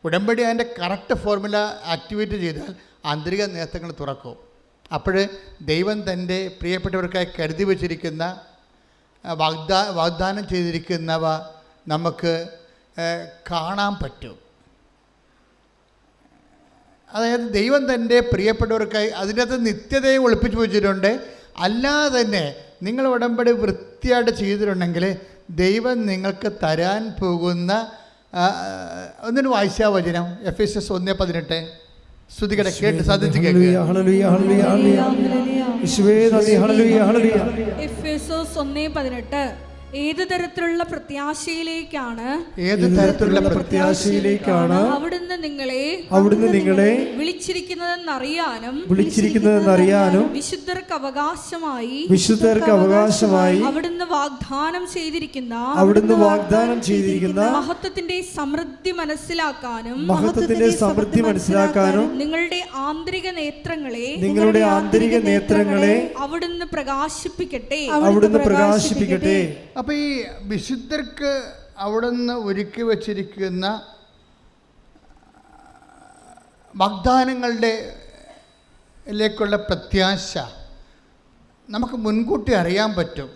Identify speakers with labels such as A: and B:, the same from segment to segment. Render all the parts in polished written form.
A: ഉടമ്പടി അതിൻ്റെ correct formula activate ചെയ്താൽ ആന്തരിക നേത്രങ്ങൾ തുറക്കും. അപ്പോൾ ദൈവം തൻ്റെ പ്രിയപ്പെട്ടവർക്കായി കരുതി വച്ചിരിക്കുന്ന വാഗ്ദാനം ചെയ്തിരിക്കുന്നവ നമുക്ക് കാണാൻ പറ്റും. അതായത് ദൈവം തൻ്റെ പ്രിയപ്പെട്ടവർക്കായി അതിനകത്ത് നിത്യതയും ഒളിപ്പിച്ചു വെച്ചിട്ടുണ്ട്. അല്ലാതെ തന്നെ നിങ്ങൾ ഉടമ്പടി വൃത്തിയായിട്ട് ചെയ്തിട്ടുണ്ടെങ്കിൽ ദൈവം നിങ്ങൾക്ക് തരാൻ പോകുന്ന ഒന്നിനു വായിച്ചാ വചനം എഫെസ്യസ് 1:18 സ്തുതികടെ കേട്ട് സാധിച്ചു കേൾക്കുക.
B: എഫെസോസ് 1:18 ഏത് തരത്തിലുള്ള പ്രത്യാശയിലേക്കാണ് അവിടുന്ന് നിങ്ങളെ വിളിച്ചിരിക്കുന്നതെന്നറിയാനും വിശുദ്ധർക്ക് അവകാശമായി അവിടുന്ന് വാഗ്ദാനം ചെയ്തിരിക്കുന്ന മഹത്വത്തിന്റെ സമൃദ്ധി മനസ്സിലാക്കാനും നിങ്ങളുടെ ആന്തരിക നേത്രങ്ങളെ അവിടുന്ന് പ്രകാശിപ്പിക്കട്ടെ.
A: അപ്പോൾ ഈ വിശുദ്ധർക്ക് അവിടുന്ന് ഒരുക്കി വച്ചിരിക്കുന്ന വാഗ്ദാനങ്ങളിലേക്കുള്ള പ്രത്യാശ നമുക്ക് മുൻകൂട്ടി അറിയാൻ പറ്റും.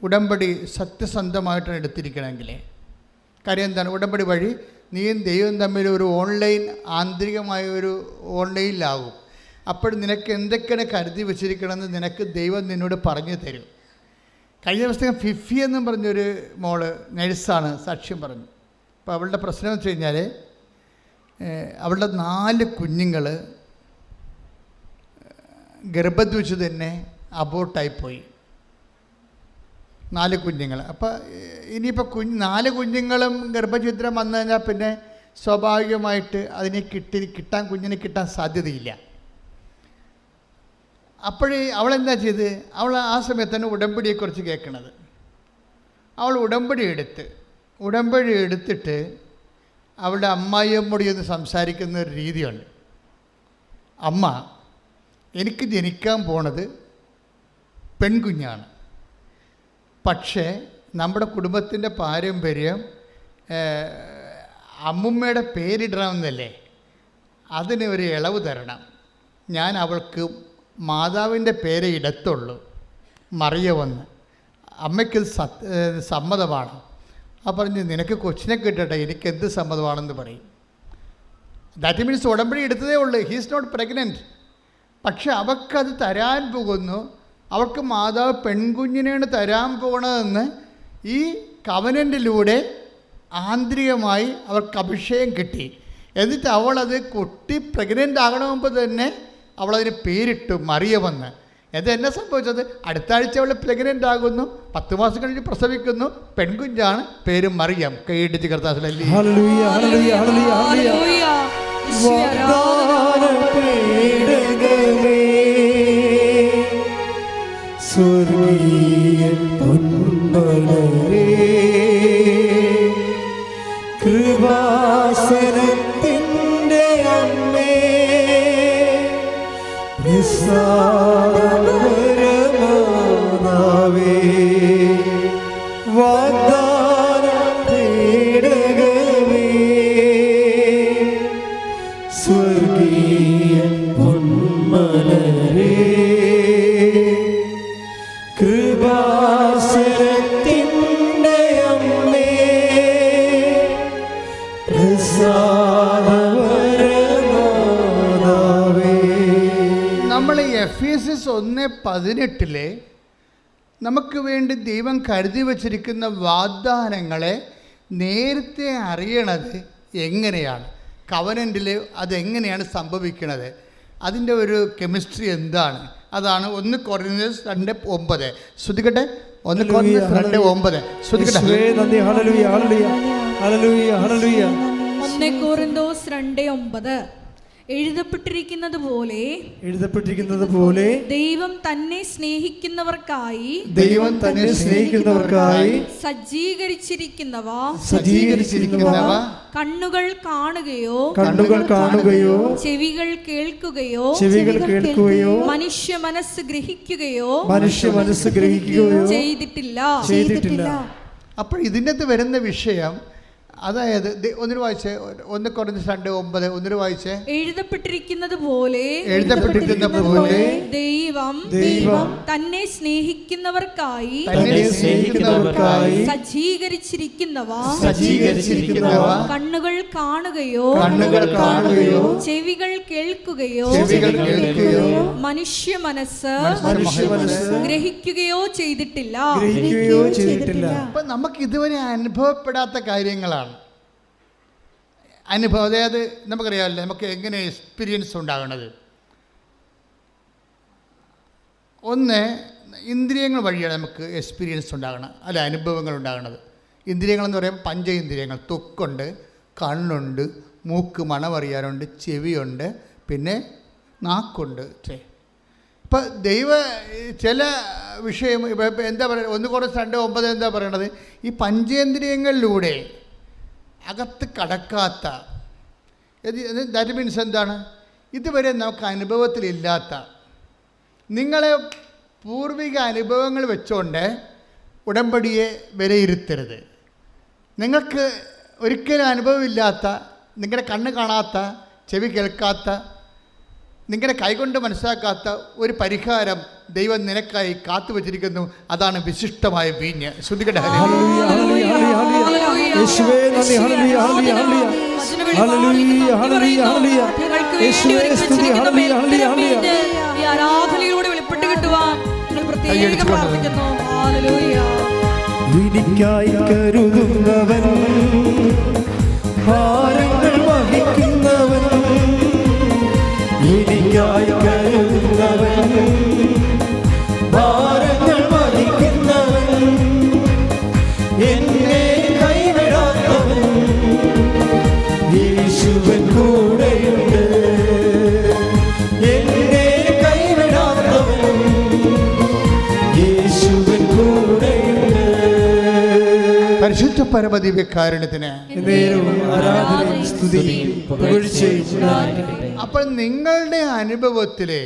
A: ഉടമ്പടി സത്യസന്ധമായിട്ടാണ് എടുത്തിരിക്കണമെങ്കിൽ. കാര്യം എന്താണ്? ഉടമ്പടി വഴി നീയും ദൈവം തമ്മിൽ ഒരു ആന്തരികമായ ഒരു ഓൺലൈനിലാവും. അപ്പോൾ നിനക്ക് എന്തൊക്കെയാണ് കരുതി വച്ചിരിക്കണമെന്ന് നിനക്ക് ദൈവം നിന്നോട് പറഞ്ഞു തരും. കഴിഞ്ഞ ദിവസം ഫിഫി എന്നും പറഞ്ഞൊരു മോള് നഴ്സാണ്, സാക്ഷ്യം പറഞ്ഞു. അപ്പോൾ അവളുടെ പ്രശ്നം എന്ന് വെച്ച് കഴിഞ്ഞാൽ അവളുടെ 4 കുഞ്ഞുങ്ങൾ ഗർഭത്തിൽ വെച്ച് തന്നെ അബോർട്ടായിപ്പോയി. 4 കുഞ്ഞുങ്ങൾ. അപ്പോൾ ഇനിയിപ്പോൾ 4 കുഞ്ഞുങ്ങളും ഗർഭഛിദ്രം വന്നു കഴിഞ്ഞാൽ പിന്നെ സ്വാഭാവികമായിട്ട് അതിനെ കുഞ്ഞിനെ കിട്ടാൻ സാധ്യതയില്ല. അപ്പോഴേ അവളെന്താ ചെയ്ത്? അവൾ ആ സമയത്ത് തന്നെ ഉടമ്പടിയെക്കുറിച്ച് കേൾക്കണത്. അവൾ ഉടമ്പടി എടുത്തിട്ട് അവളുടെ അമ്മായിയമ്മോട് ചെന്ന് സംസാരിക്കുന്ന ഒരു രീതിയുണ്ട്. അമ്മ, എനിക്ക് ജനിക്കാൻ പോണത് പെൺകുഞ്ഞാണ്. പക്ഷേ നമ്മുടെ കുടുംബത്തിൻ്റെ പാരമ്പര്യം അമ്മുമ്മയുടെ പേരിടണമെന്നല്ലേ, അതിന് ഒരു ഇളവ് തരണം. ഞാൻ അവൾക്ക് മാതാവിൻ്റെ പേരെ ഇടത്തുള്ളൂ, മറിയവെന്ന്. അമ്മയ്ക്ക് സമ്മതമാണ്. ആ പറഞ്ഞ് നിനക്ക് കൊച്ചിനെ കിട്ടട്ടെ, എനിക്കെന്ത് സമ്മതമാണെന്ന് പറയും. ദാറ്റ് മീൻസ് ഉടമ്പടി എടുത്തതേ ഉള്ളൂ, ഹീസ് നോട്ട് പ്രഗ്നൻറ്റ്. പക്ഷെ അവൾക്കത് തരാൻ പോകുന്നു. അവൾക്ക് മാതാവ് പെൺകുഞ്ഞിനെയാണ് തരാൻ പോകണതെന്ന് ഈ കവനൻറ്റിലൂടെ ആന്തരികമായി അവൾക്ക് അഭിഷേകം കിട്ടി. എന്നിട്ട് അവളത് കുട്ടി പ്രഗ്നൻ്റ് ആകണമെന്ന് തന്നെ അവളതിന് പേരിട്ടു മറിയമെന്ന്. എന്നെ സംഭവിച്ചത്? അടുത്ത ആഴ്ച അവൾ പ്രഗ്നൻ്റ് ആകുന്നു, 10 മാസം കഴിഞ്ഞ് പ്രസവിക്കുന്നു, പെൺകുഞ്ഞാണ്, പേര് മറിയം. കൈയിടിച്ച് കർത്താവേ.
C: കൃപാസനത്തിൻ്റെ അമ്മേ, നിസ്സാരമാതാവേ, വാഗ്ദാനം തേടകമേ, സ്വർഗീയ പൊന്മലരേ, കൃപാസനത്തിൻ്റെ അമ്മേ,
A: നമ്മൾ എഫെസ്യസ് 1:18 നമുക്ക് വേണ്ടി ദൈവം കരുതി വച്ചിരിക്കുന്ന വാഗ്ദാനങ്ങളെ നേരത്തെ അറിയണത് എങ്ങനെയാണ്? കവനൻറ്റിൽ അതെങ്ങനെയാണ് സംഭവിക്കുന്നത്? അതിൻ്റെ ഒരു കെമിസ്ട്രി എന്താണ്? അതാണ് 1 കൊറിന്ത്യൻസ് 2:9. ശ്രദ്ധിക്കട്ടെ, 1 കൊറിന്ത്യൻസ് 2:9 ശ്രദ്ധിക്കട്ടെ.
B: 1 കൊറിന്തോസ് 2:9 എഴുതപ്പെട്ടിരിക്കുന്നത് പോലെ ദൈവം തന്നെ സ്നേഹിക്കുന്നവർക്കായി സജ്ജീകരിച്ചിരിക്കുന്നവ കണ്ണുകൾ കാണുകയോ ചെവികൾ കേൾക്കുകയോ മനുഷ്യ മനസ്സ് ഗ്രഹിക്കുകയോ ചെയ്തിട്ടില്ല.
A: അപ്പോൾ ഇതിനകത്ത് വരുന്ന വിഷയം, അതായത് ഒന്നിനു വായിച്ചേ, 1 Corinthians 2:9 ഒന്നിനു വായിച്ചേ.
B: എഴുതപ്പെട്ടിരിക്കുന്നത് പോലെ ദൈവം തന്നെ സ്നേഹിക്കുന്നവർക്കായി സജ്ജീകരിച്ചിരിക്കുന്നവ കണ്ണുകൾ കാണുകയോ ചെവികൾ കേൾക്കുകയോ മനുഷ്യ മനസ്സ് ഗ്രഹിക്കുകയോ ചെയ്തിട്ടില്ല.
A: അപ്പൊ നമുക്ക് ഇതുവരെ അനുഭവപ്പെടാത്ത കാര്യങ്ങളാണ്. അനുഭവം, അതായത് നമുക്കറിയാമല്ലോ നമുക്ക് എങ്ങനെ എക്സ്പീരിയൻസ് ഉണ്ടാകണത്. ഒന്ന്, ഇന്ദ്രിയങ്ങൾ വഴിയാണ് നമുക്ക് എക്സ്പീരിയൻസ് ഉണ്ടാകണം, അല്ല അനുഭവങ്ങൾ ഉണ്ടാകണത്. ഇന്ദ്രിയങ്ങളെന്ന് പറയുമ്പോൾ പഞ്ചേന്ദ്രിയങ്ങൾ, ത്വക്കുണ്ട്, കണ്ണുണ്ട്, മൂക്ക് മണമറിയാനുണ്ട്, ചെവിയുണ്ട്, പിന്നെ നാക്കുണ്ട്. ഇപ്പം ചില വിഷയം ഇപ്പം എന്താ പറയുക, 1 Corinthians 2:9 എന്താ പറയണത്, ഈ പഞ്ചേന്ദ്രിയങ്ങളിലൂടെ അകത്ത് കടക്കാത്ത, ദാറ്റ് മീൻസ് എന്താണ്, ഇതുവരെ നമുക്ക് അനുഭവത്തിലില്ലാത്ത, നിങ്ങളെ പൂർവിക അനുഭവങ്ങൾ വെച്ചുകൊണ്ട് ഉടമ്പടിയെ വിലയിരുത്തരുത്. നിങ്ങൾക്ക് ഒരിക്കലും അനുഭവമില്ലാത്ത, നിങ്ങളുടെ കണ്ണ് കാണാത്ത, ചെവി കേൾക്കാത്ത, നിങ്ങളുടെ കൈകൊണ്ട് മനസ്സിലാക്കാത്ത ഒരു പരിഹാരം ദൈവം നിനക്കായി കാത്തു വച്ചിരിക്കുന്നു. അതാണ് വിശിഷ്ടമായ വീഞ്ഞ്. ശ്രുതികട
B: ആരാധനയിലൂടെ വെളിപ്പെട്ട് കിട്ടുവാൻ പ്രത്യേകം പ്രാർത്ഥിക്കുന്നു.
C: എനിക്കായി കരുതുന്നവൻ, ഭാരങ്ങൾ വഹിക്കുന്നവൻ, എനിക്കായി കരുതുന്നവൻ, ഭാരങ്ങൾ വഹിക്കുന്നവൻ, എന്നെ കൈവിടാത്തവൻ, യേശുവൻ കൂടെയുണ്ട്. എന്നെ കൈവിടാത്തവൻ, യേശുവൻ കൂടെയുണ്ട്.
A: പരിശുദ്ധ പരമദിവ്യകാരുണ്യത്തിന് അപ്പോൾ നിങ്ങളുടെ ഇതിലെ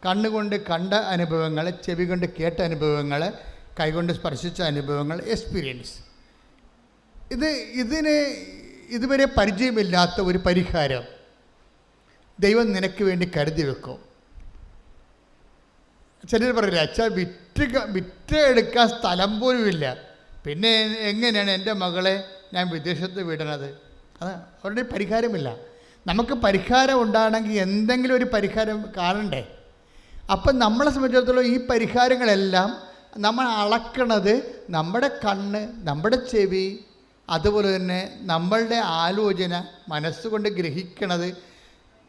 A: കണ്ണുകൊണ്ട് കണ്ട അനുഭവങ്ങൾ, ചെവി കൊണ്ട് കേട്ട അനുഭവങ്ങൾ, കൈകൊണ്ട് സ്പർശിച്ച അനുഭവങ്ങൾ, എക്സ്പീരിയൻസ്, ഇതിന് ഇതുവരെ പരിചയമില്ലാത്ത ഒരു പരിഹാരം ദൈവം നിനക്ക് വേണ്ടി കരുതി വെക്കും. ചിലർ പറയില്ല, അച്ഛാ വിറ്റ് എടുക്കാൻ സ്ഥലം പോലുമില്ല, പിന്നെ എങ്ങനെയാണ് എൻ്റെ മകളെ ഞാൻ വിദേശത്ത് വിടണത്? അത് അവരുടെ പരിഹാരമില്ല. നമുക്ക് പരിഹാരം ഉണ്ടാകണമെങ്കിൽ എന്തെങ്കിലും ഒരു പരിഹാരം കാണണ്ടേ? അപ്പം നമ്മളെ സംബന്ധിച്ചിടത്തോളം ഈ പരിഹാരങ്ങളെല്ലാം നമ്മൾ അളക്കണത് നമ്മുടെ കണ്ണ്, നമ്മുടെ ചെവി, അതുപോലെ തന്നെ നമ്മളുടെ ആലോചന, മനസ്സുകൊണ്ട് ഗ്രഹിക്കണത്.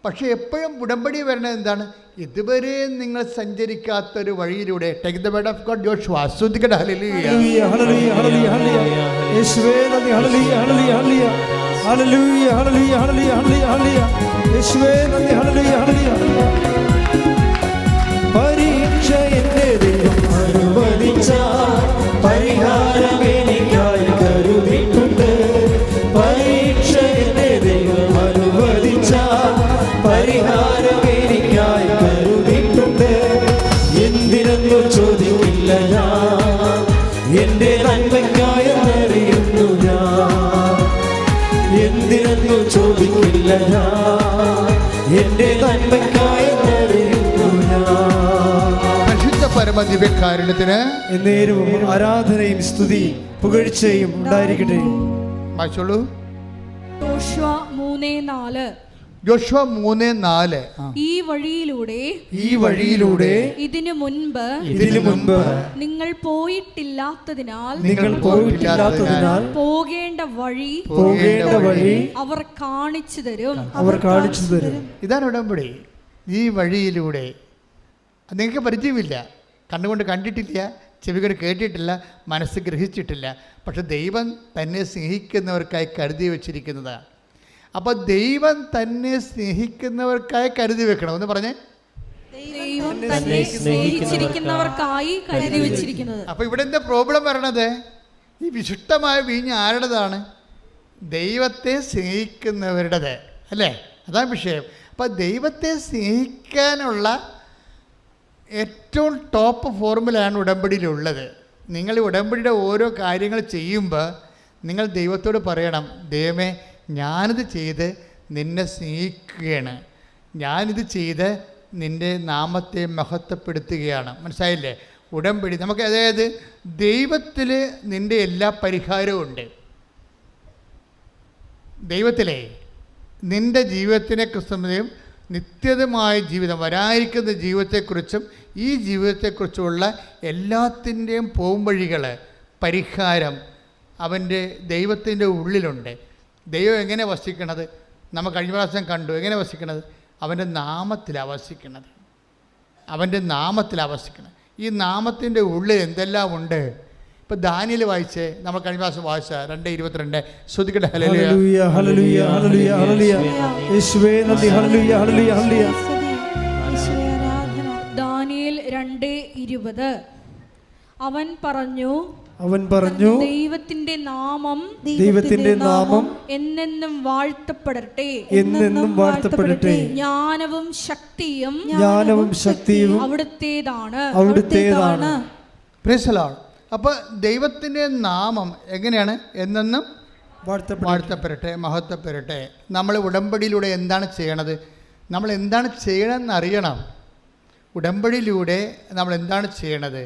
A: പക്ഷേ എപ്പോഴും ഉടമ്പടി വരുന്നത് എന്താണ്? ഇതുവരെ നിങ്ങൾ സഞ്ചരിക്കാത്തൊരു വഴിയിലൂടെ. Take the word of God. Joshua ശ്രദ്ധിക്കട്ടെ. ഹല്ലേലൂയ
C: ഹല്ലേലൂയ ഹല്ലേലൂയ യേശുവേ നന്ദി. ഹല്ലേലൂയ ഹല്ലേലൂയ ഹല്ലേലൂയ ഹല്ലേലൂയ ഹല്ലേലൂയ ഹല്ലേലൂയ ഹല്ലേലൂയ യേശുവേ നന്ദി. ഹല്ലേലൂയ ഹല്ലേലൂയ. പരീക്ഷ എന്റെ ദൈവം അനുവദിച്ച പരിഹാരം എനിക്കായി കരുതിയിട്ടുണ്ട്. പരീക്ഷ എന്റെ ദൈവം അനുവദിച്ച പരിഹാരം എനിക്കായി കരുതിയിട്ടുണ്ട്. എന്തിനെന്നു ചോദിക്കില്ല ഞാൻ, എന്റെ നന്മയ്ക്കായെന്നറിയുന്നു ഞാൻ. എന്തിനെന്നു ചോദിക്കില്ല ഞാൻ, എന്റെ നന്മയ്ക്കായെന്നറിയുന്നു ഞാൻ.
A: പരിശുദ്ധ പരമദിവ്യകാരുണ്യത്തിന്
C: എന്നേരവും ആരാധനയും സ്തുതിയും പുകഴ്ചയും ഉണ്ടായിരിക്കട്ടെ.
A: വായിച്ചോളൂ.
B: യോശുവ 3:4.
A: യോശുവ 3:4.
B: ഈ വഴിയിലൂടെ ഇതിനു മുൻപ് നിങ്ങൾ പോയിട്ടില്ലാത്തതിനാൽ പോകേണ്ട വഴി അവർ കാണിച്ചു തരും.
A: ഇതാണ് ഉടമ്പടി. ഈ വഴിയിലൂടെ നിങ്ങൾക്ക് പരിചയമില്ല, കണ്ണുകൊണ്ട് കണ്ടിട്ടില്ല, ചെവി കൊണ്ട് കേട്ടിട്ടില്ല, മനസ്സ് ഗ്രഹിച്ചിട്ടില്ല. പക്ഷെ ദൈവം തന്നെ സ്നേഹിക്കുന്നവർക്കായി കരുതി വച്ചിരിക്കുന്നതാണ്. അപ്പോൾ ദൈവം തന്നെ സ്നേഹിക്കുന്നവർക്കായി കരുതി വെക്കണം. ഒന്ന് പറഞ്ഞേ.
B: ദൈവം തന്നെ സ്നേഹിച്ചിരിക്കുന്നവർക്കായി കരുതി വെച്ചിരിക്കുന്നത്.
A: അപ്പോൾ ഇവിടെ എന്താ പ്രോബ്ലം വരണത്? ഈ വിശിഷ്ടമായ വീഞ്ഞ് ആരുടേതാണ്? ദൈവത്തെ സ്നേഹിക്കുന്നവരുടേത് അല്ലേ? അതാണ് വിഷയം. അപ്പോൾ ദൈവത്തെ സ്നേഹിക്കാനുള്ള ഏറ്റവും ടോപ്പ് ഫോർമുലയാണ് ഉടമ്പടിയിലുള്ളത്. നിങ്ങൾ ഉടമ്പടിയുടെ ഓരോ കാര്യങ്ങൾ ചെയ്യുമ്പോൾ നിങ്ങൾ ദൈവത്തോട് പറയണം, ദൈവമേ ഞാനിത് ചെയ്ത് നിന്നെ സ്നേഹിക്കുകയാണ്, ഞാനിത് ചെയ്ത് നിൻ്റെ നാമത്തെ മഹത്വപ്പെടുത്തുകയാണ്. മനസ്സിലായില്ലേ? ഉടമ്പടി നമുക്ക്, അതായത് ദൈവത്തിൽ നിൻ്റെ എല്ലാ പരിഹാരവും ഉണ്ട്. ദൈവത്തിലെ നിൻ്റെ ജീവിതത്തിനെ ക്രിസ്തുമതയും നിത്യതമായ ജീവിതം, വരാനിരിക്കുന്ന ജീവിതത്തെക്കുറിച്ചും ഈ ജീവിതത്തെക്കുറിച്ചുമുള്ള എല്ലാത്തിൻ്റെയും പോംവഴികൾ, പരിഹാരം അവൻ്റെ ദൈവത്തിൻ്റെ ഉള്ളിലുണ്ട്. ദൈവം എങ്ങനെ വസിക്കണത്? നമ്മൾ കഴിഞ്ഞ പ്രാവശ്യം കണ്ടു. എങ്ങനെ വസിക്കണത്? അവൻ്റെ നാമത്തിലാണ് വസിക്കണത്. അവൻ്റെ നാമത്തിലാണ് വസിക്കണത്. ഈ നാമത്തിൻ്റെ ഉള്ളിൽ എന്തെല്ലാം ഉണ്ട്? ഇപ്പം ദാനിയേൽ വായിച്ചേ, നമ്മൾ കഴിഞ്ഞ പ്രാവശ്യം വായിച്ച 2:22 ശ്രുതിക്കട്ടെ.
C: ഹല്ലേലൂയ ഹല്ലേലൂയ ഹല്ലേലൂയ ഹല്ലേലൂയ യേശുവേ നന്ദി. ഹല്ലേലൂയ ഹല്ലേലൂയ ഹല്ലേലൂയ.
B: ദാനിയേൽ 2:20 അവൻ പറഞ്ഞു ദൈവത്തിന്റെ നാമം എന്നെന്നും വാഴ്ത്തപ്പെടട്ടെ,
C: എന്നെന്നും വാഴ്ത്തപ്പെടട്ടെ.
B: ജ്ഞാനവും ശക്തിയും അവിടുത്തേതാണ്.
A: Praise the Lord. അപ്പോൾ ദൈവത്തിൻ്റെ നാമം എങ്ങനെയാണ്? എന്നെന്നും വാഴ്ത്തപ്പെടട്ടെ, മഹത്വപ്പെടട്ടെ. നമ്മൾ ഉടമ്പടിയിലൂടെ എന്താണ് ചെയ്യണത്? നമ്മൾ എന്താണ് ചെയ്യണമെന്ന് അറിയണം. ഉടമ്പടിയിലൂടെ നമ്മൾ എന്താണ് ചെയ്യണത്?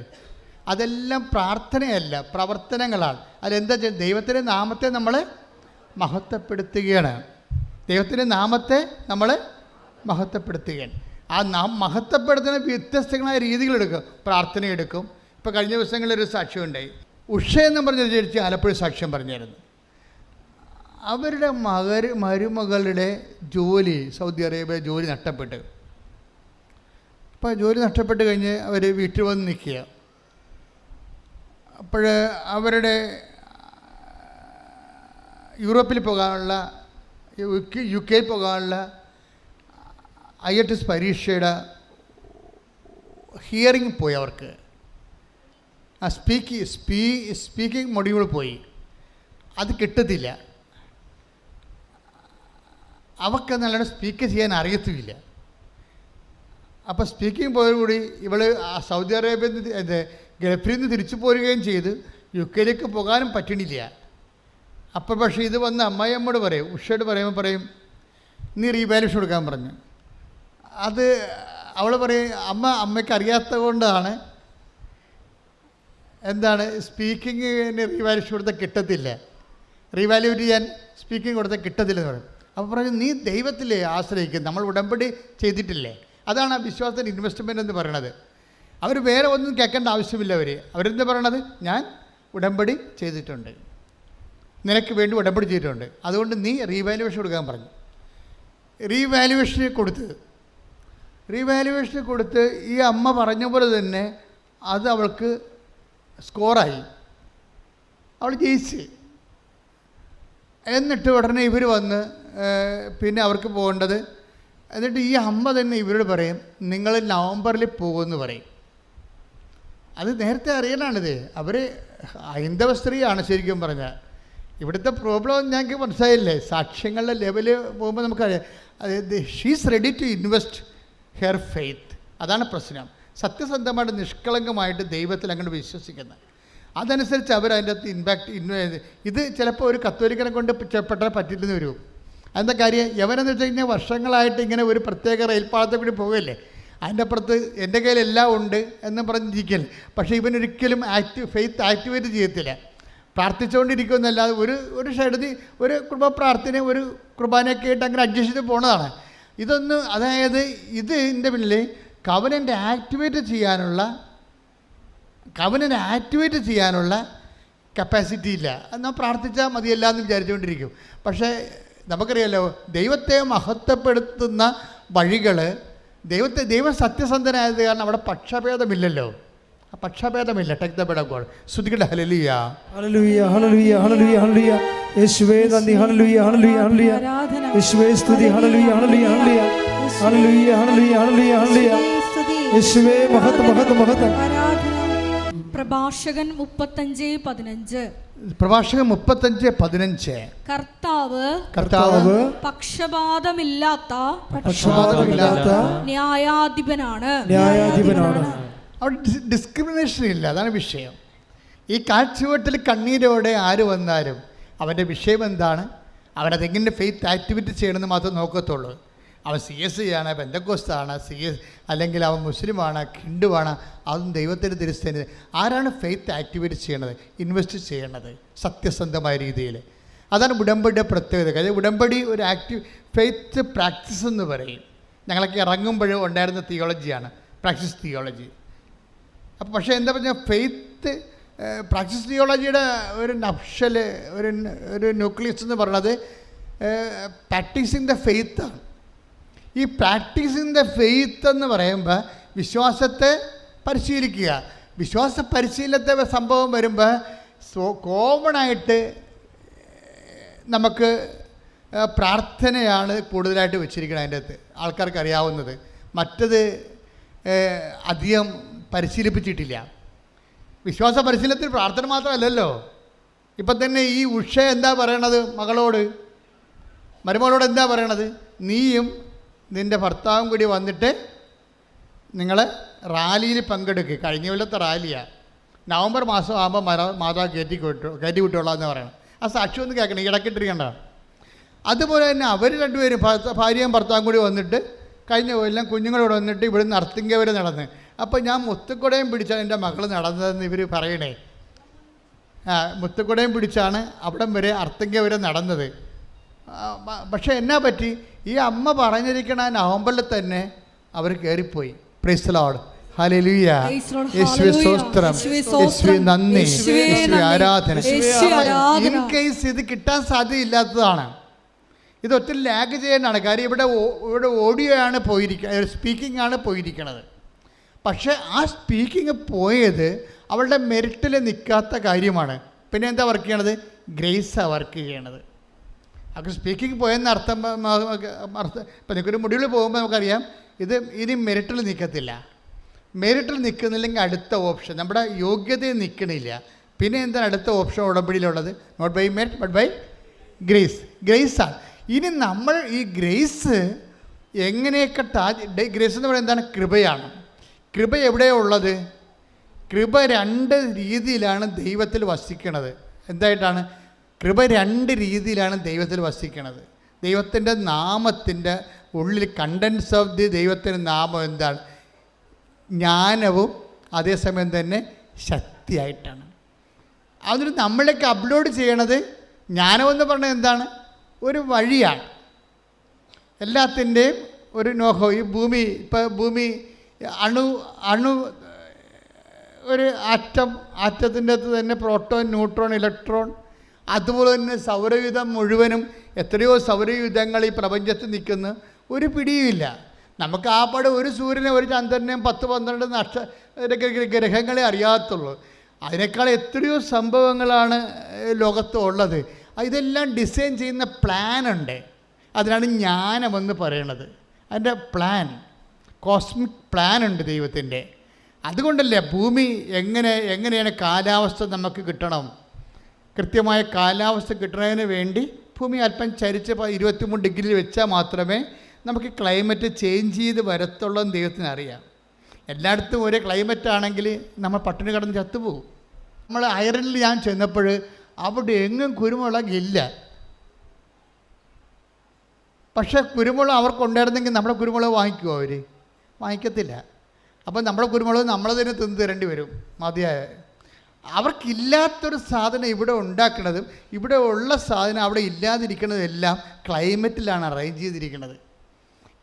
A: അതെല്ലാം പ്രാർത്ഥനയല്ല, പ്രവർത്തനങ്ങളാണ്. അതെന്താ ചെയ്യുക? ദൈവത്തിൻ്റെ നാമത്തെ നമ്മൾ മഹത്വപ്പെടുത്തുകയാണ്. ദൈവത്തിൻ്റെ നാമത്തെ നമ്മൾ മഹത്വപ്പെടുത്തുകയാണ്. ആ മഹത്വപ്പെടുത്തുന്ന വ്യത്യസ്തങ്ങളായ രീതികളെടുക്കും. പ്രാർത്ഥന എടുക്കും. ഇപ്പോൾ കഴിഞ്ഞ ദിവസങ്ങളിലൊരു സാക്ഷ്യം ഉണ്ടായി. ഉഷ എന്ന് പറഞ്ഞൊരു ചേച്ചി ആലപ്പുഴ സാക്ഷ്യം പറഞ്ഞായിരുന്നു. അവരുടെ മരുമകളുടെ ജോലി, സൗദി അറേബ്യ ജോലി നഷ്ടപ്പെട്ടു. അപ്പോൾ ജോലി നഷ്ടപ്പെട്ട് കഴിഞ്ഞ് അവർ വീട്ടിൽ വന്ന് നിൽക്കുക. അപ്പോൾ അവരുടെ യൂറോപ്പിൽ പോകാനുള്ള, UK പോകാനുള്ള IELTS പരീക്ഷയുടെ ഹിയറിംഗ് പോയി. അവർക്ക് ആ സ്പീക്കിംഗ് മൊഡ്യൂൾ പോയി. അത് കിട്ടത്തില്ല. അവർക്ക് നല്ലോണം സ്പീക്ക് ചെയ്യാൻ അറിയത്തുമില്ല. അപ്പോൾ സ്പീക്കിംഗ് പോയതോടുകൂടി ഇവൾ സൗദി അറേബ്യയിൽ നിന്ന്, ഗൾഫിൽ നിന്ന് തിരിച്ചു പോരുകയും ചെയ്ത് UK പോകാനും പറ്റണില്ല. അപ്പോൾ പക്ഷേ ഇത് വന്ന് അമ്മായിയമ്മോട് പറയും, ഉഷയോട് പറയും നീ റീവാലുവേഷൻ കൊടുക്കാൻ പറഞ്ഞു. അത് അവൾ പറയും, അമ്മയ്ക്ക് അറിയാത്തത് കൊണ്ടാണ്, എന്താണ് സ്പീക്കിങ്ങിന് റീവാലുവേഷൻ കൊടുത്താൽ കിട്ടത്തില്ല, റീവാലുവേറ്റ് ചെയ്യാൻ സ്പീക്കിംഗ് കൊടുത്താൽ കിട്ടത്തില്ലെന്ന് പറയും. അപ്പോൾ പറഞ്ഞു, നീ ദൈവത്തിലെ ആശ്രയിക്കും, നമ്മൾ ഉടമ്പടി ചെയ്തിട്ടില്ലേ. അതാണ് ആ വിശ്വാസത്തിൻ്റെ ഇൻവെസ്റ്റ്മെൻ്റ് എന്ന് പറയണത്. അവർ വേറെ ഒന്നും കേൾക്കേണ്ട ആവശ്യമില്ല. അവരെന്താ പറയണത്? ഞാൻ ഉടമ്പടി ചെയ്തിട്ടുണ്ട്, നിനക്ക് വേണ്ടി ഉടമ്പടി ചെയ്തിട്ടുണ്ട്, അതുകൊണ്ട് നീ റീവാലുവേഷൻ കൊടുക്കാൻ പറഞ്ഞു. റീവാലുവേഷൻ കൊടുത്ത് ഈ അമ്മ പറഞ്ഞ പോലെ തന്നെ അത് അവൾക്ക് സ്കോറായി, അവൾ ജയിച്ച്. എന്നിട്ട് ഉടനെ ഇവർ വന്ന് പിന്നെ അവർക്ക് പോകേണ്ടത്, എന്നിട്ട് ഈ അമ്മ തന്നെ ഇവരോട് പറയും, നിങ്ങൾ നവംബറിൽ പോകുമെന്ന് പറയും. അത് നേരത്തെ അറിയാനാണിത്. അവർ ഹൈന്ദവ സ്ത്രീയാണ് ശരിക്കും പറഞ്ഞാൽ. ഇവിടുത്തെ പ്രോബ്ലം ഞങ്ങൾക്ക് മനസ്സിലായില്ലേ? സാക്ഷ്യങ്ങളുടെ ലെവല് പോകുമ്പോൾ നമുക്കറിയാം. അതായത് she's ready to invest her faith. അതാണ് പ്രശ്നം. സത്യസന്ധമായിട്ട് നിഷ്കളങ്കമായിട്ട് ദൈവത്തിൽ അങ്ങോട്ട് വിശ്വസിക്കുന്നത്. അതനുസരിച്ച് അവർ അതിൻ്റെ അകത്ത് ഇത് ചിലപ്പോൾ ഒരു കത്തോലിക്കനെ കൊണ്ട് പെട്ടാൽ പറ്റില്ലെന്ന് വരും. എന്താ കാര്യം? യവനെന്ന് വെച്ച് കഴിഞ്ഞാൽ വർഷങ്ങളായിട്ട് ഇങ്ങനെ ഒരു പ്രത്യേക റെയിൽപ്പാളത്തെ കൂടി പോകുകയല്ലേ, അതിൻ്റെ അപ്പുറത്ത് എൻ്റെ കയ്യിലെല്ലാം ഉണ്ട് എന്ന് പറഞ്ഞിരിക്കല്ലേ. പക്ഷേ ഇവനൊരിക്കലും ഫെയ്ത്ത് ആക്ടിവേറ്റ് ചെയ്യത്തില്ല. പ്രാർത്ഥിച്ചുകൊണ്ടിരിക്കുമെന്നല്ലാതെ ഒരു സൈഡിൽ ഒരു കുടുംബ പ്രാർത്ഥന, ഒരു കുർബാനയൊക്കെ ആയിട്ട് അങ്ങനെ അഡ്ജസ്റ്റ് ചെയ്ത് പോണതാണ് ഇതൊന്നും. അതായത് ഇതിൻ്റെ പിന്നിൽ കവനൻ്റ് ആക്ടിവേറ്റ് ചെയ്യാനുള്ള കപ്പാസിറ്റി ഇല്ല. എന്നാൽ പ്രാർത്ഥിച്ചാൽ മതിയല്ല എന്ന് വിചാരിച്ചുകൊണ്ടിരിക്കും. പക്ഷേ നമുക്കറിയാലോ, ദൈവത്തെ മഹത്വപ്പെടുത്തുന്ന വഴികൾ, ദൈവം സത്യസന്ധനായത് കാരണം അവിടെ പക്ഷഭേദമില്ലല്ലോ. പക്ഷഭേദമില്ല. Take the bed of God. സ്തുതിക്കട്ടെ. ഹല്ലേലൂയ
C: ഹല്ലേലൂയ ഹല്ലേലൂയ ഹല്ലേലൂയ ഹല്ലേലൂയ. യേശുവേ നന്ദി. ഹല്ലേലൂയ ഹല്ലേലൂയ ഹല്ലേലൂയ. യേശുവേ സ്തുതി. ഹല്ലേലൂയ ഹല്ലേലൂയ ഹല്ലേലൂയ ഹല്ലേലൂയ ഹല്ലേലൂയ ഹല്ലേലൂയ ഹല്ലേലൂയ. യേശുവേ മഹത്വം.
B: പ്രഭാഷകൻ 35:15.
A: പ്രഭാഷകൻ 35:15.
B: കർത്താവ് പക്ഷപാതമില്ലാത്ത ന്യായാധിപനാണ്.
A: അവിടെ ഡിസ്ക്രിമിനേഷൻ ഇല്ല. അതാണ് വിഷയം. ഈ കാഴ്ചവെട്ടിൽ കണ്ണീരോടെ ആര് വന്നാലും അവൻ്റെ വിഷയം എന്താണ്, അവനതെങ്ങനെ ഫെയ്ത്ത് ആക്ടിവിറ്റി ചെയ്യണമെന്ന് മാത്രം നോക്കത്തുള്ളൂ. അവൻ CSI ആണ്, പെന്തക്കോസ്താണ്, അല്ലെങ്കിൽ അവൻ മുസ്ലിമാണ്, ഹിന്ദുവാണ്, അതും ദൈവത്തിൻ്റെ തിരുസ്ഥേന. ആരാണ് ഫെയ്ത്ത് ആക്ടിവിറ്റി ചെയ്യണത്, ഇൻവെസ്റ്റ് ചെയ്യണത് സത്യസന്ധമായ രീതിയിൽ? അതാണ് ഉടമ്പടിയുടെ പ്രത്യേകത. കാര്യം ഉടമ്പടി ഒരു ഫെയ്ത്ത് പ്രാക്ടീസ് എന്ന് പറയും. ഞങ്ങളൊക്കെ ഇറങ്ങുമ്പോഴും ഉണ്ടായിരുന്ന തിയോളജിയാണ് പ്രാക്ടീസ് തിയോളജി. അപ്പോൾ പക്ഷേ എന്താ പറഞ്ഞാൽ ഫെയ്ത്ത് പ്രാക്ടീസ് തിയോളജിയുടെ ഒരു നഫ്ഷൽ, ഒരു ന്യൂക്ലിയസ് എന്ന് പറയുന്നത് പ്രാക്ടീസിങ് ദ ഫെയ്ത്താണ്. ഈ പ്രാക്ടീസിങ് ദ ഫെയ്ത്ത് എന്ന് പറയുമ്പോൾ വിശ്വാസത്തെ പരിശീലിക്കുക. വിശ്വാസ പരിശീലനത്തെ സംഭവം വരുമ്പോൾ കോമണായിട്ട് നമുക്ക് പ്രാർത്ഥനയാണ് കൂടുതലായിട്ട് വെച്ചിരിക്കുന്നത്. അതിൻ്റെ അകത്ത് ആൾക്കാർക്ക് അറിയാവുന്നത്, മറ്റത് അധികം പരിശീലിപ്പിച്ചിട്ടില്ല. വിശ്വാസ പരിശീലനത്തിൽ പ്രാർത്ഥന മാത്രമല്ലല്ലോ. ഇപ്പം തന്നെ ഈ ഉഷ എന്താ പറയണത് മരുമകളോട് എന്താ പറയണത്? നീയും നിൻ്റെ ഭർത്താവും കൂടി വന്നിട്ട് നിങ്ങൾ റാലിയിൽ പങ്കെടുക്കുക. കഴിഞ്ഞ കൊല്ലത്തെ റാലിയാണ്. നവംബർ മാസം ആകുമ്പോൾ മാതാവ് കയറ്റി വിട്ടോളാം എന്ന് പറയണം. ആ സാക്ഷി ഒന്ന് കേൾക്കണം, ഇടക്കിട്ടിരിക്കണ്ട. അതുപോലെ തന്നെ അവർ രണ്ടുപേരും ഭാര്യയും ഭർത്താവും കൂടി വന്നിട്ട് കഴിഞ്ഞ കൊല്ലം കുഞ്ഞുങ്ങളോട് വന്നിട്ട് ഇവിടുന്ന് അർത്തിങ്ക വരെ നടന്ന്. അപ്പോൾ ഞാൻ മുത്തുക്കുടയും പിടിച്ചാണ് എൻ്റെ മകൾ നടന്നതെന്ന് ഇവർ പറയണേ. മുത്തുക്കുടയും പിടിച്ചാണ് അവിടം വരെ അർത്തിങ്ക വരെ നടന്നത്. പക്ഷേ എന്നാ പറ്റി, ഈ അമ്മ പറഞ്ഞിരിക്കണ നവംബറിൽ തന്നെ അവർ കയറിപ്പോയി. പ്രൈസ് ദി ലോർഡ്, ഹല്ലേലൂയ, യേശുവേ സ്തോത്രം, യേശുവേ നന്ദി, യേശുവേ ആരാധന. ഇൻ കേസ് ഇത് കിട്ടാൻ സാധ്യതയില്ലാത്തതാണ്. ഇത് ഒത്തിരി ലാഗ് ചെയ്യാനാണ്. കാര്യം ഇവിടെ ഓഡിയോ ആണ് പോയിരിക്കുന്നത്, സ്പീക്കിംഗ് ആണ് പോയിരിക്കുന്നത്. പക്ഷേ ആ സ്പീക്കിംഗ് പോയത് അവളുടെ മെറിറ്റിൽ നിൽക്കാത്ത കാര്യമാണ്. പിന്നെ എന്താ വർക്ക് ചെയ്യണത്? ഗ്രേസാണ് വർക്ക് ചെയ്യണത്. അത് സ്പീക്കിംഗ് പോയെന്ന് അർത്ഥം. ഇപ്പം നിങ്ങൾക്കൊരു മുടിയിൽ പോകുമ്പോൾ നമുക്കറിയാം ഇത് ഇനി മെറിറ്റിൽ നിൽക്കത്തില്ല. മെറിറ്റിൽ നിൽക്കുന്നില്ലെങ്കിൽ അടുത്ത ഓപ്ഷൻ, നമ്മുടെ യോഗ്യതയിൽ നിൽക്കണില്ല. പിന്നെ എന്താണ് അടുത്ത ഓപ്ഷൻ ഉടമ്പടിയിലുള്ളത്? Not by merit but by ഗ്രേസാണ്. ഇനി നമ്മൾ ഈ ഗ്രേസ് എങ്ങനെയൊക്കെ ഗ്രേസ് എന്ന് പറയുന്നത് എന്താണ്? കൃപയാണ്. കൃപ എവിടെയാണ് ഉള്ളത്? കൃപ രണ്ട് രീതിയിലാണ് ദൈവത്തിൽ വസിക്കണത്. എന്തായിട്ടാണ്? കൃപ രണ്ട് രീതിയിലാണ് ദൈവത്തിൽ വസിക്കണത്. ദൈവത്തിൻ്റെ നാമത്തിൻ്റെ ഉള്ളിൽ കണ്ടൻസ് ഓഫ് ദി ദൈവത്തിൻ്റെ നാമം എന്താണ്? ജ്ഞാനവും അതേസമയം തന്നെ ശക്തിയായിട്ടാണ്. അതിന് നമ്മളിലേക്ക് അപ്ലോഡ് ചെയ്യണത് ജ്ഞാനമെന്ന് പറഞ്ഞാൽ എന്താണ്? ഒരു വഴിയാണ്. എല്ലാത്തിൻ്റെയും ഒരു നോഹോ. ഈ ഭൂമി അണു ഒരു ആറ്റത്തിൻ്റെ അകത്ത് തന്നെ പ്രോട്ടോൺ, ന്യൂട്രോൺ, ഇലക്ട്രോൺ, അതുപോലെ തന്നെ സൗരയുധം മുഴുവനും എത്രയോ സൗരയുധങ്ങൾ ഈ പ്രപഞ്ചത്തിൽ നിൽക്കുന്ന ഒരു പിടിയുമില്ല. നമുക്ക് ആ പാട് ഒരു സൂര്യനെ, ഒരു ചന്ദ്രനെയും 10-12 ഗ്രഹങ്ങളെ അറിയാത്തുള്ളൂ. അതിനേക്കാൾ എത്രയോ സംഭവങ്ങളാണ് ലോകത്ത് ഉള്ളത്. ഇതെല്ലാം ഡിസൈൻ ചെയ്യുന്ന പ്ലാനുണ്ട്. അതിനാണ് ജ്ഞാനമെന്ന് പറയണത്. അതിൻ്റെ കോസ്മിക് പ്ലാൻ ഉണ്ട് ദൈവത്തിൻ്റെ. അതുകൊണ്ടല്ലേ ഭൂമി എങ്ങനെയാണ് കാലാവസ്ഥ നമുക്ക് കിട്ടണം. കൃത്യമായ കാലാവസ്ഥ കിട്ടുന്നതിന് വേണ്ടി ഭൂമി അല്പം ചരിച്ച് 23 ഡിഗ്രിയിൽ വെച്ചാൽ മാത്രമേ നമുക്ക് ക്ലൈമറ്റ് ചേഞ്ച് ചെയ്ത് വരത്തുള്ളൂ എന്ന് ദൈവത്തിന് അറിയാം. എല്ലായിടത്തും ഒരേ ക്ലൈമറ്റ് ആണെങ്കിൽ നമ്മൾ പട്ടിണി കിടന്ന് ചത്തുപോകും. നമ്മൾ അയർലൻഡിൽ ഞാൻ ചെന്നപ്പോൾ അവിടെ എങ്ങും കുരുമുളകില്ല. പക്ഷേ കുരുമുളക് അവർക്കുണ്ടായിരുന്നെങ്കിൽ നമ്മുടെ കുരുമുളക് വാങ്ങിക്കുമോ? അവർ വാങ്ങിക്കത്തില്ല. അപ്പോൾ നമ്മുടെ കുരുമുളക് നമ്മൾ തന്നെ തിന്ന് തരേണ്ടി വരും മതിയായ. അവർക്കില്ലാത്തൊരു സാധനം ഇവിടെ ഉണ്ടാക്കുന്നതും ഇവിടെ ഉള്ള സാധനം അവിടെ ഇല്ലാതിരിക്കുന്നതും എല്ലാം ക്ലൈമറ്റിലാണ് അറേഞ്ച് ചെയ്തിരിക്കുന്നത്.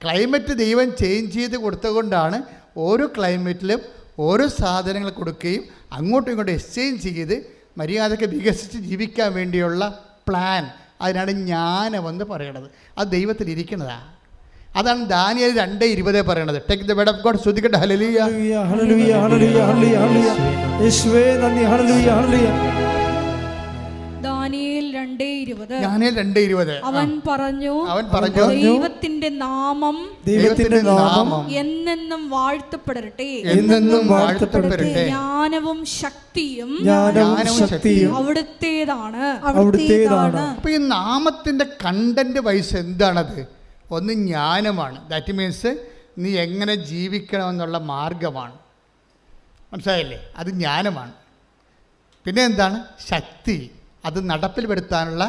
A: ക്ലൈമറ്റ് ദൈവം ചേഞ്ച് ചെയ്ത് കൊടുത്തുകൊണ്ടാണ് ഓരോ ക്ലൈമറ്റിലും ഓരോ സാധനങ്ങൾ കൊടുക്കുകയും അങ്ങോട്ടും ഇങ്ങോട്ടും എക്സ്ചേഞ്ച് ചെയ്ത് മര്യാദയ്ക്ക് വികസിച്ച് ജീവിക്കാൻ വേണ്ടിയുള്ള പ്ലാൻ. അതിനാണ് ജ്ഞാനമെന്ന് പറയണത്. അത് ദൈവത്തിലിരിക്കുന്നതാണ്. അതാണ് ദാനിയേൽ 2:20 പറയണത്. Take the word of God. ശ്രദ്ധിക്കട്ടെ. ഹല്ലേലൂയ,
C: ഹല്ലേലൂയ, ഹല്ലേലൂയ, ഹല്ലേലൂയ. യേശുവേ നന്ദി. ഹല്ലേലൂയ, ഹല്ലേലൂയ.
B: ദാനിയേൽ
A: 2:20
B: അവൻ പറഞ്ഞു ദൈവത്തിന്റെ നാമം എന്നെന്നും വാഴ്ത്തപ്പെടട്ടെ, ജ്ഞാനവും ശക്തിയും അവിടുത്തേതാണ്.
A: അപ്പൊ ഈ നാമത്തിന്റെ കണ്ടന്റ് വൈസ് എന്താണത്? ഒന്ന് ജ്ഞാനമാണ്. ദാറ്റ് മീൻസ് നീ എങ്ങനെ ജീവിക്കണമെന്നുള്ള മാർഗമാണ്. മനസ്സിലായില്ലേ? അത് ജ്ഞാനമാണ്. പിന്നെ എന്താണ്? ശക്തി. അത് നടപ്പിൽ വരുത്താനുള്ള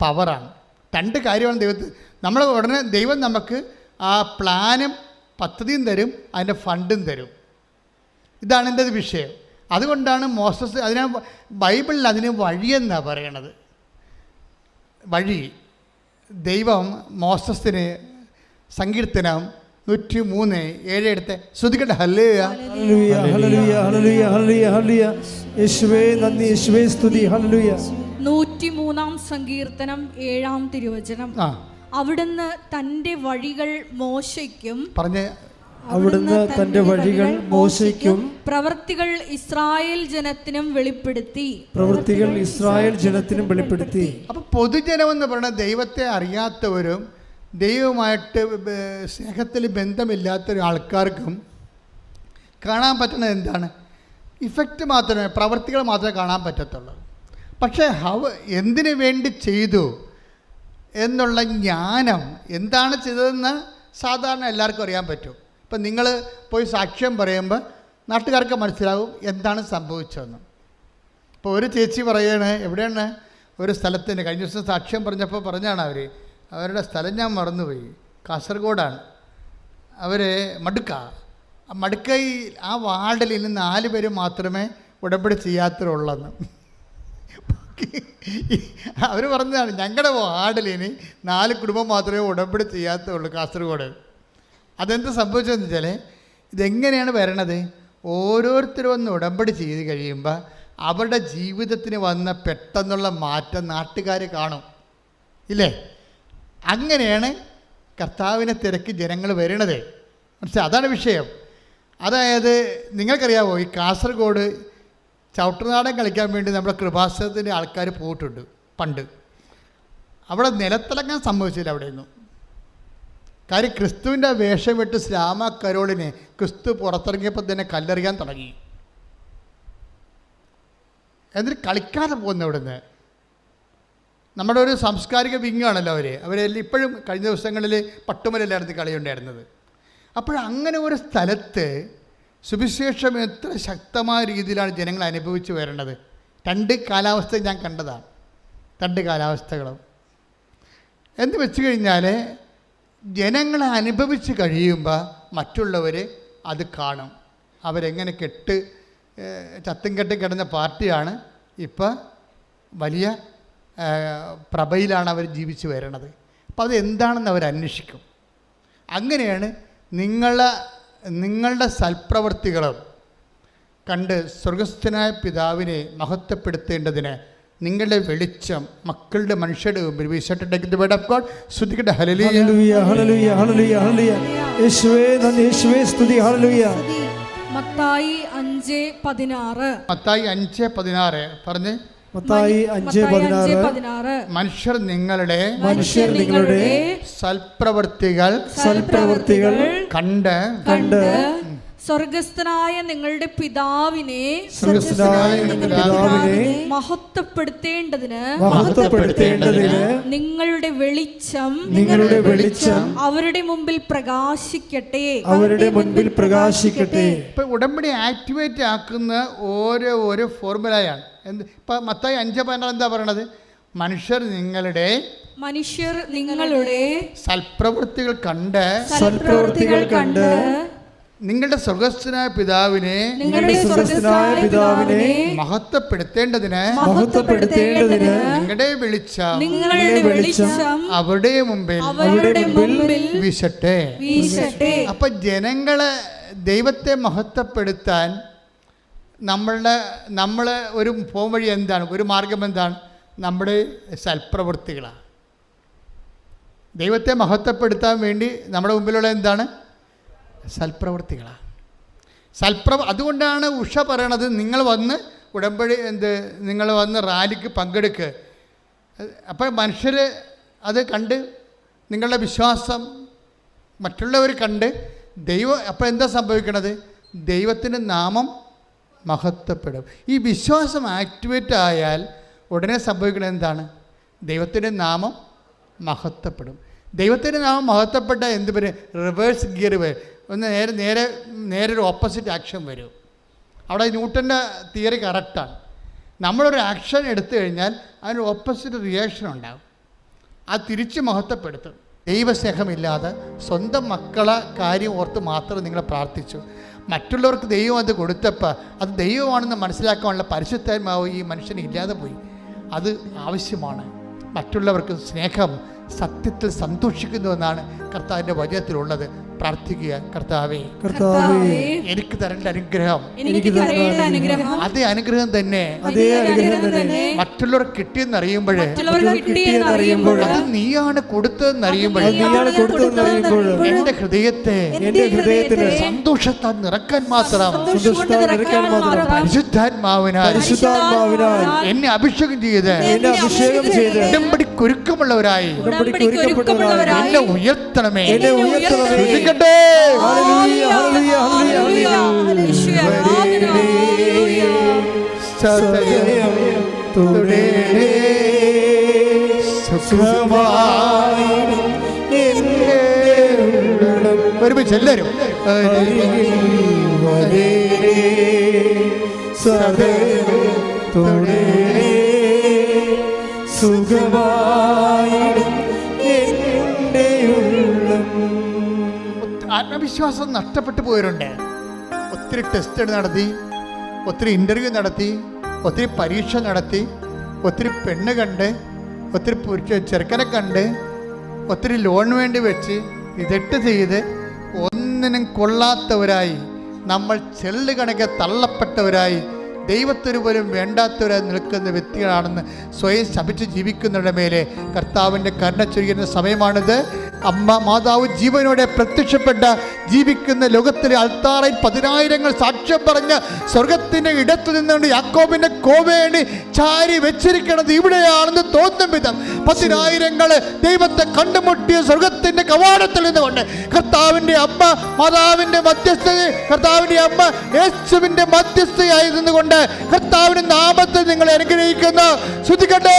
A: പവറാണ്. രണ്ട് കാര്യമാണ് നമ്മൾ ഉടനെ ദൈവം നമുക്ക് ആ പ്ലാനും പദ്ധതിയും തരും, അതിൻ്റെ ഫണ്ടും തരും. ഇതാണ് എൻ്റെ വിഷയം. അതുകൊണ്ടാണ് മോസസ് ബൈബിളിൽ അതിന് വഴിയെന്നാണ് പറയണത്. വഴി ദൈവം മോസസിന് സങ്കീർത്തനം 103:7 എടുത്ത് ശ്രുതിക്കട്ടെ. ഹല്ലേലൂയ
C: ഹല്ലേലൂയ ഹല്ലേലൂയ ഹല്ലേലൂയ ഹല്ലേലൂയ ഹല്ലേലൂയ. യേശുവേ നന്ദി, യേശുവേ സ്തുതി. ഹല്ലേലൂയ.
B: 103-ാം സങ്കീർത്തനം 7-ാം തിരുവചനം. അവിടുന്ന് തന്റെ വഴികൾ മോശയ്ക്കും
A: പറഞ്ഞ
C: അവിടുന്ന് തന്റെ വഴികൾ മോശയ്ക്കും
B: പ്രവൃത്തികൾ ഇസ്രായേൽ ജനത്തിനും വെളിപ്പെടുത്തി.
C: പ്രവൃത്തികൾ ഇസ്രായേൽ ജനത്തിനും വെളിപ്പെടുത്തി.
A: അപ്പോൾ പൊതുജനം എന്ന് പറയുന്നത് ദൈവത്തെ അറിയാത്തവരും ദൈവവുമായിട്ട് സ്നേഹത്തിൽ ബന്ധമില്ലാത്ത ആൾക്കാർക്കും കാണാൻ പറ്റുന്നത് എന്താണ്? ഇഫക്റ്റ് മാത്രമേ, പ്രവൃത്തികൾ മാത്രമേ കാണാൻ പറ്റത്തുള്ളൂ. പക്ഷേ എന്തിനു വേണ്ടി ചെയ്തു എന്നുള്ള ജ്ഞാനം, എന്താണ് ചെയ്തതെന്ന് സാധാരണ എല്ലാവർക്കും അറിയാൻ പറ്റും. ഇപ്പം നിങ്ങൾ പോയി സാക്ഷ്യം പറയുമ്പോൾ നാട്ടുകാർക്ക് മനസ്സിലാവും എന്താണ് സംഭവിച്ചതെന്ന്. ഇപ്പോൾ ഒരു ചേച്ചി പറയാണ്, എവിടെയാണ് ഒരു സ്ഥലത്തിന് കഴിഞ്ഞ ദിവസം സാക്ഷ്യം പറഞ്ഞപ്പോൾ പറഞ്ഞാണ് അവരുടെ സ്ഥലം ഞാൻ മറന്നുപോയി, കാസർഗോഡാണ്. അവർ മടുക്കൈ ആ വാർഡിൽ ഇന്ന് 4 പേര് മാത്രമേ ഉടമ്പടി ചെയ്യാത്തതുള്ളെന്ന്. അവർ പറഞ്ഞതാണ്, ഞങ്ങളുടെ വാർഡിൽ ഇനി 4 കുടുംബം മാത്രമേ ഉടമ്പടി ചെയ്യാത്തുള്ളൂ കാസർഗോഡ്. അതെന്ത് സംഭവിച്ചതെന്ന് വെച്ചാൽ, ഇതെങ്ങനെയാണ് വരണത്? ഓരോരുത്തരും ഒന്ന് ഉടമ്പടി ചെയ്ത് കഴിയുമ്പോൾ അവരുടെ ജീവിതത്തിന് വന്ന പെട്ടെന്നുള്ള മാറ്റം നാട്ടുകാർ കാണും, ഇല്ലേ? അങ്ങനെയാണ് കർത്താവിനെ തിരക്കി ജനങ്ങൾ വരണത്. മനസ്സിലായി? അതാണ് വിഷയം. അതായത് നിങ്ങൾക്കറിയാമോ, ഈ കാസർഗോഡ് ചവിട്ടുനാടൻ കളിക്കാൻ വേണ്ടി നമ്മുടെ കൃപാസനത്തിൻ്റെ ആൾക്കാർ പോയിട്ടുണ്ട് പണ്ട്. അവിടെ നിലത്തിളങ്ങാൻ സംഭവിച്ചില്ല അവിടെയൊന്നും. കാര്യം ക്രിസ്തുവിൻ്റെ വേഷം വിട്ട് ശ്യാമ കരോളിനെ ക്രിസ്തു പുറത്തിറങ്ങിയപ്പോൾ തന്നെ കല്ലെറിയാൻ തുടങ്ങി. എന്നിട്ട് കളിക്കാതെ പോകുന്ന ഇവിടുന്ന്. നമ്മുടെ ഒരു സാംസ്കാരിക വിങ്ങാണല്ലോ അവരെല്ലാം ഇപ്പോഴും കഴിഞ്ഞ ദിവസങ്ങളിൽ പട്ടുമലയിലായിരുന്നു കളിയുണ്ടായിരുന്നത്. അപ്പോഴങ്ങനെ ഒരു സ്ഥലത്ത് സുവിശേഷം എത്ര ശക്തമായ രീതിയിലാണ് ജനങ്ങൾ അനുഭവിച്ച് വരേണ്ടത്. 2 കാലാവസ്ഥ ഞാൻ കണ്ടതാണ്, 2 കാലാവസ്ഥകളും. എന്ന് വെച്ച് കഴിഞ്ഞാൽ ജനങ്ങളെ അനുഭവിച്ച് കഴിയുമ്പോൾ മറ്റുള്ളവർ അത് കാണും. അവരെങ്ങനെ ചത്തും കെട്ടും കിടന്ന പാർട്ടിയാണ് ഇപ്പോൾ വലിയ പ്രഭയിലാണ് അവർ ജീവിച്ച് വരണത്. അപ്പോൾ അതെന്താണെന്ന് അവർ അന്വേഷിക്കും. അങ്ങനെയാണ് നിങ്ങളുടെ സൽപ്രവൃത്തികളും കണ്ട് സ്വർഗസ്ഥനായ പിതാവിനെ മഹത്വപ്പെടുത്തേണ്ടതിന് നിങ്ങളുടെ വെളിച്ചം മക്കളുടെ മനുഷ്യരുടെ മുമ്പിൽ വീശട്ടെ. Word of God. ശ്രുതിക്കട്ടെ. ഹല്ലേലൂയ
C: ഹല്ലേലൂയ ഹല്ലേലൂയ ഹല്ലേലൂയ. യേശുവേ നന്ദി, യേശുവേ സ്തുതി. ഹല്ലേലൂയ.
B: മത്തായി 5:16.
A: മത്തായി 5:16 പറഞ്ഞ്.
C: മത്തായി 5:16.
A: മനുഷ്യർ നിങ്ങളുടെ സൽപ്രവൃത്തികൾ കണ്ട്
B: സ്വർഗസ്ഥനായ നിങ്ങളുടെ പിതാവിനെ മഹത്വപ്പെടുത്തേണ്ടതിന് നിങ്ങളുടെ വെളിച്ചം അവരുടെ മുമ്പിൽ പ്രകാശിക്കട്ടെ.
A: ഇപ്പൊ ഉടമ്പടി ആക്ടിവേറ്റ് ആക്കുന്ന ഓരോ ഫോർമുലയാണ്. ഇപ്പൊ മത്തായി 5:16 എന്താ പറയണത്? മനുഷ്യർ നിങ്ങളുടെ സൽപ്രവൃത്തികൾ കണ്ട് നിങ്ങളുടെ സ്വർഗസ്ഥനായ പിതാവിനെ മഹത്വപ്പെടുത്തേണ്ടതിന് നിങ്ങളുടെ വെളിച്ചം അവരുടെ മുമ്പിൽ വീശട്ടെ. അപ്പൊ ജനങ്ങളെ ദൈവത്തെ മഹത്വപ്പെടുത്താൻ നമ്മൾ ഒരു പോം വഴി എന്താണ്? ഒരു മാർഗം എന്താണ്? നമ്മുടെ സൽപ്രവൃത്തികളാണ്. ദൈവത്തെ മഹത്വപ്പെടുത്താൻ വേണ്ടി നമ്മുടെ മുമ്പിലുള്ള എന്താണ്? സൽപ്രവൃത്തികളാണ്. അതുകൊണ്ടാണ് ഉഷ പറയണത്, നിങ്ങൾ വന്ന് നിങ്ങൾ വന്ന് റാലിക്ക് പങ്കെടുക്കുക. അപ്പോൾ മനുഷ്യർ അത് കണ്ട് നിങ്ങളുടെ വിശ്വാസം മറ്റുള്ളവർ കണ്ട് അപ്പോൾ എന്താ സംഭവിക്കണത്? ദൈവത്തിൻ്റെ നാമം മഹത്വപ്പെടും. ഈ വിശ്വാസം ആക്ടിവേറ്റ് ആയാൽ ഉടനെ സംഭവിക്കുന്നത് എന്താണ്? ദൈവത്തിൻ്റെ നാമം മഹത്വപ്പെടും. ദൈവത്തിൻ്റെ നാമം മഹത്വപ്പെട്ട എന്ത് വരും? റിവേഴ്സ് ഗിയർ വരും. ഒന്ന് നേരെ ഒരു ഓപ്പോസിറ്റ് ആക്ഷൻ വരും. അവിടെ ന്യൂട്ടൻ്റെ തിയറി കറക്റ്റാണ്. നമ്മളൊരു ആക്ഷൻ എടുത്തു കഴിഞ്ഞാൽ അതിന് ഓപ്പോസിറ്റ് റിയാക്ഷൻ ഉണ്ടാകും. അത് തിരിച്ച് മഹത്വപ്പെടുത്തും. ദൈവസ്നേഹമില്ലാതെ സ്വന്തം മക്കളെ കാര്യം ഓർത്ത് മാത്രം നിങ്ങൾ പ്രാർത്ഥിച്ചു. മറ്റുള്ളവർക്ക് ദൈവം അത് കൊടുത്തപ്പോൾ അത് ദൈവമാണെന്ന് മനസ്സിലാക്കാനുള്ള പരിശുദ്ധാത്മാവ് ഈ മനുഷ്യന് ഇല്ലാതെ പോയി. അത് ആവശ്യമാണ്. മറ്റുള്ളവർക്ക് സ്നേഹം സത്യത്തിൽ സന്തോഷിക്കുന്നുവെന്നാണ് കർത്താവിൻ്റെ വചനത്തിലുള്ളത്. പ്രാർത്ഥിക്കുക, കർത്താവേ എനിക്ക് തരേണ്ട അനുഗ്രഹം, അതേ അനുഗ്രഹം തന്നെ മറ്റുള്ളവർക്ക് കിട്ടിയെന്നറിയുമ്പോൾ, അത് നീയാണ് കൊടുത്തതെന്നറിയുമ്പോൾ എന്റെ ഹൃദയത്തെ സന്തോഷത്താൽ നിറക്കാൻ മാത്രം പരിശുദ്ധാത്മാവിനാൽ എന്നെ അഭിഷേകം ചെയ്ത് ഉടമ്പടി കുരുക്കമുള്ളവരായി എന്നെ ഉയർത്തണമേ. ഒരുമിച്ച് എല്ലാവരും ആത്മവിശ്വാസം നഷ്ടപ്പെട്ടു പോയവരുണ്ട്. ഒത്തിരി ടെസ്റ്റ് നടത്തി, ഒത്തിരി ഇൻ്റർവ്യൂ നടത്തി, ഒത്തിരി പരീക്ഷ നടത്തി, ഒത്തിരി പെണ്ണ് കണ്ട്, ഒത്തിരി ചെറുക്കനെ കണ്ട്, ഒത്തിരി ലോൺ വേണ്ടി വെച്ച് ഇതെട്ട് ചെയ്ത് ഒന്നിനും കൊള്ളാത്തവരായി, നമ്മൾ ചെല്ല് കണക്കെ തള്ളപ്പെട്ടവരായി, ദൈവത്തിന് പോലും വേണ്ടാത്തവരായി നിൽക്കുന്ന വ്യക്തികളാണെന്ന് സ്വയം ശപിച്ച് ജീവിക്കുന്നവരുടെ മേലെ കർത്താവിൻ്റെ കരുണ ചൊരിയുന്ന സമയമാണിത്. അമ്മ മാതാവ് ജീവനോടെ പ്രത്യക്ഷപ്പെട്ട ജീവിക്കുന്ന ലോകത്തിലെ അൾത്താറയിൽ 10,000 സാക്ഷ്യം പറഞ്ഞ് സ്വർഗത്തിൻ്റെ ഇടത്തു നിന്നുകൊണ്ട് യാക്കോബിൻ്റെ കോവേണി ചാരി വെച്ചിരിക്കുന്നത് ഇവിടെയാണെന്ന് തോന്നും വിധം 10,000 ദൈവത്തെ കണ്ടുമുട്ടിയ സ്വർഗത്തിൻ്റെ കവാടത്തിൽ നിന്നുകൊണ്ട് കർത്താവിൻ്റെ അമ്മ മാതാവിൻ്റെ മധ്യസ്ഥ, കർത്താവിൻ്റെ അമ്മ യേശുവിൻ്റെ മധ്യസ്ഥയായി നിന്നുകൊണ്ട് കർത്താവിന്റെ നാമത്തിൽ നിങ്ങളെ അനുഗ്രഹിക്കുന്നു. ശ്രുതിക്കട്ടെ.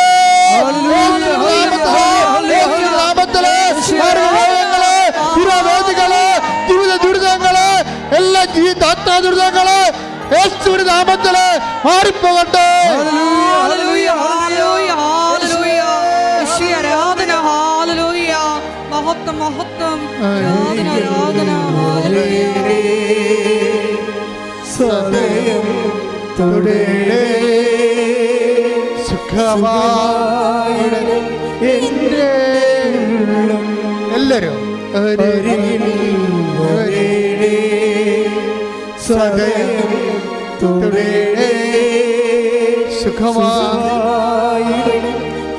A: ജീവിത ദുരിതങ്ങള്, എല്ലാ ജീവിതാത്മാ ദുരിതങ്ങള് യേശുവിന്റെ നാമത്തില് മാറിപ്പോകട്ടെ.
B: മഹത്വം മഹത്വം, ആരാധന
C: സദയം തുടരെ സുഖമായി എൻ്റെ
A: എല്ലാവരും
C: സദയം തുടരെ സുഖമായി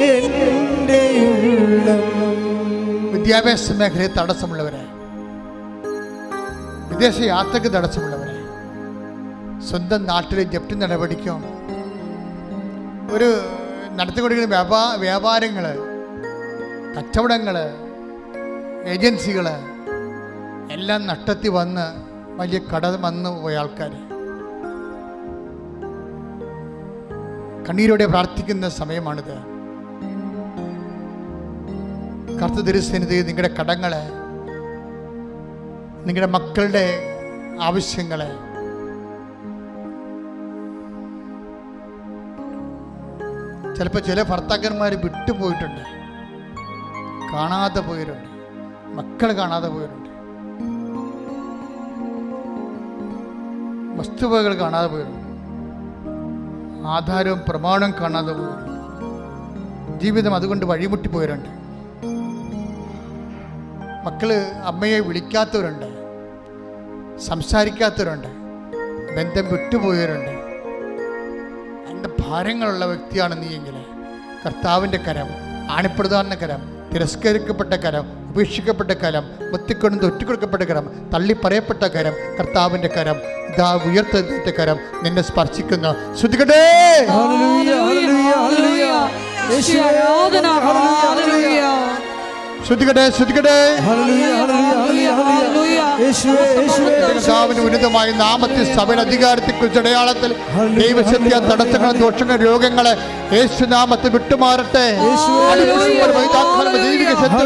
C: എൻ്റെ ഉള്ളം.
A: വിദ്യാഭ്യാസ മേഖലയിൽ തടസ്സമുള്ളവരെ, വിദേശ യാത്രയ്ക്ക് തടസ്സമുള്ളവരെ, സ്വന്തം നാട്ടിലെ ജപ്തി നടപടിക്കും ഒരു നടത്തിക്കൊണ്ടിരിക്കുന്ന വ്യാപാരങ്ങൾ, കച്ചവടങ്ങൾ, ഏജൻസികൾ എല്ലാം നഷ്ടത്തിൽ വന്ന് വലിയ കട വന്നു പോയ ആൾക്കാർ കണ്ണീരോടെ പ്രാർത്ഥിക്കുന്ന സമയമാണിത്. കർത്തൃ തിരുസന്നിധിയിൽ നിങ്ങളുടെ കടങ്ങളെ, നിങ്ങളുടെ മക്കളുടെ ആവശ്യങ്ങളെ, ചിലപ്പോൾ ചില ഭർത്താക്കന്മാർ വിട്ടുപോയിട്ടുണ്ട്, കാണാതെ പോയവരുണ്ട്, മക്കൾ കാണാതെ പോയവരുണ്ട്, വസ്തുവകൾ കാണാതെ പോയവരുണ്ട്, ആധാരവും പ്രമാണവും കാണാതെ പോയവരുണ്ട്, ജീവിതം അതുകൊണ്ട് വഴിമുട്ടിപ്പോയവരുണ്ട്, മക്കൾ അമ്മയെ വിളിക്കാത്തവരുണ്ട്, സംസാരിക്കാത്തവരുണ്ട്, ബന്ധം വിട്ടുപോയവരുണ്ട്. എൻ്റെ ഭാരങ്ങളുള്ള വ്യക്തിയാണ് നീയെങ്കിൽ കർത്താവിൻ്റെ കരം, ആണിപ്രധാന കരം, തിരസ്കരിക്കപ്പെട്ട കരം, ഉപേക്ഷിക്കപ്പെട്ട കരം, ഒത്തിക്കൊണ്ട് ഒറ്റിക്കൊടുക്കപ്പെട്ട കരം, തള്ളിപ്പറയപ്പെട്ട കരം, കർത്താവിൻ്റെ കരം, ഇതാ ഉയർത്ത കരം നിന്നെ സ്പർശിക്കുന്നു. ശ്രുതികടേ ശ്രുതികടേ ശ്രുതികടേ. കർത്താവിന്റെ ഉന്നതമായ നാമത്തിൽ സഭയുടെ അധികാരത്തെ കുറിച്ച് അടയാളത്തിൽ ദൈവശക്തി തടസ്സങ്ങൾ, ദോഷങ്ങൾ, രോഗങ്ങളെ യേശുനാമത്തിൽ വിട്ടുമാറട്ടെ. ദൈവിക ശക്തി